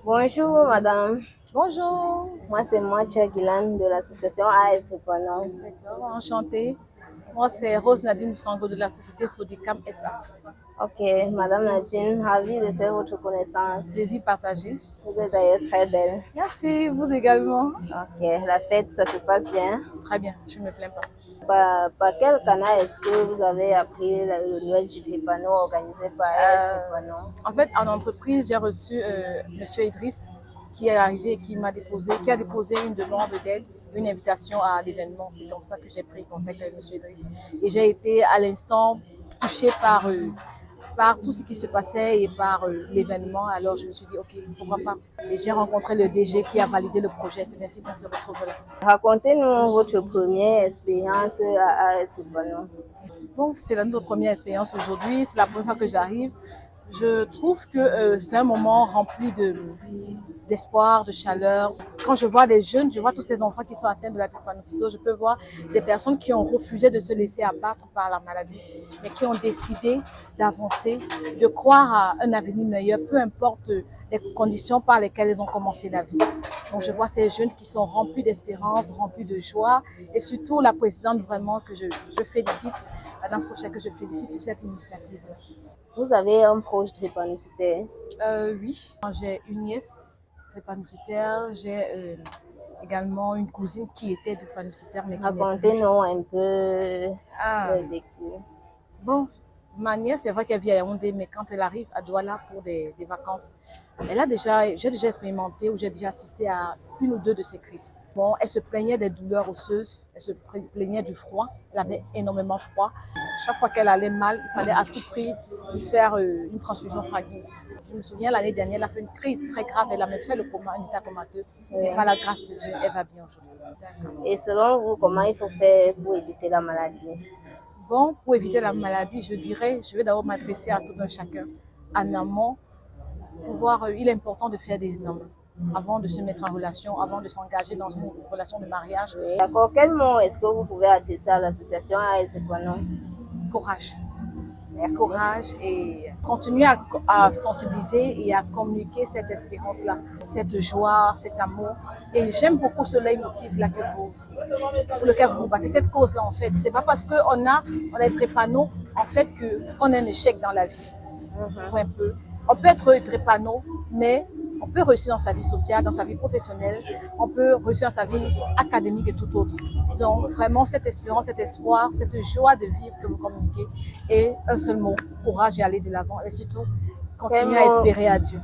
Bonjour madame, Bonjour. moi c'est Moacha Guilan de l'association AS Panon. D'accord, enchantée. Moi, c'est Rose Nadine Sango de la société Sodicam SA. Ok, madame Nadine, ravie de faire votre connaissance. Plaisir partagé. Vous êtes d'ailleurs très belle. Merci, vous également. Ok, la fête, ça se passe bien. Très bien, je ne me plains pas. Par quel canal est-ce que vous avez appris le Noël du Trépano organisé par AS Panon? En fait, en entreprise, j'ai reçu Monsieur Idriss qui est arrivé et qui a déposé une demande d'aide, une invitation à l'événement. C'est comme ça que j'ai pris contact avec Monsieur Idriss. Et j'ai été à l'instant touchée par tout ce qui se passait et par l'événement. Alors je me suis dit, ok, pourquoi pas. Et j'ai rencontré le DG qui a validé le projet. C'est ainsi qu'on se retrouve là. Racontez-nous votre première expérience à AS Panon. Bon, c'est notre première expérience aujourd'hui. C'est la première fois que j'arrive. Je trouve que c'est un moment rempli d'espoir, de chaleur. Quand je vois des jeunes, je vois tous ces enfants qui sont atteints de la drépanocytose, je peux voir des personnes qui ont refusé de se laisser abattre par la maladie, mais qui ont décidé d'avancer, de croire à un avenir meilleur, peu importe les conditions par lesquelles ils ont commencé la vie. Donc je vois ces jeunes qui sont remplis d'espérance, remplis de joie, et surtout la présidente vraiment que je félicite, Madame Sophia, que je félicite pour cette initiative. Vous avez un proche drépanocytaire? Oui, j'ai une nièce drépanocytaire, j'ai également une cousine qui était drépanocytaire, mais qui n'est plus. Racontez-nous un peu le vécu. Bon, ma nièce, c'est vrai qu'elle vit à Yaoundé, mais quand elle arrive à Douala pour des vacances, j'ai déjà expérimenté ou j'ai déjà assisté à une ou deux de ces crises. Bon, elle se plaignait des douleurs osseuses, elle se plaignait du froid, elle avait énormément froid. Chaque fois qu'elle allait mal, il fallait à tout prix lui faire une transfusion sanguine. Je me souviens, l'année dernière, elle a fait une crise très grave, elle a même fait le coma, un état comateux. Et par la grâce de Dieu, elle va bien aujourd'hui. Et selon vous, comment il faut faire pour éviter la maladie? Bon, pour éviter la maladie, je dirais, je vais d'abord m'adresser à tout un chacun. En amont, il est important de faire des examens avant de se mettre en relation, avant de s'engager dans une relation de mariage. D'accord. Quel mot est-ce que vous pouvez adresser à l'association AS Panon? Courage. Merci. Courage et continuer à sensibiliser et à communiquer cette espérance-là, cette joie, cet amour. Et j'aime beaucoup ce leitmotiv-là pour lequel vous vous battez, cette cause-là en fait. C'est pas parce qu'on est drépano en fait qu'on a un échec dans la vie. Un peu. On peut être drépano, mais on peut réussir dans sa vie sociale, dans sa vie professionnelle, on peut réussir dans sa vie académique et tout autre. Donc vraiment cette espérance, cet espoir, cette joie de vivre que vous communiquez et un seul mot, courage et aller de l'avant et surtout continuer à espérer à Dieu.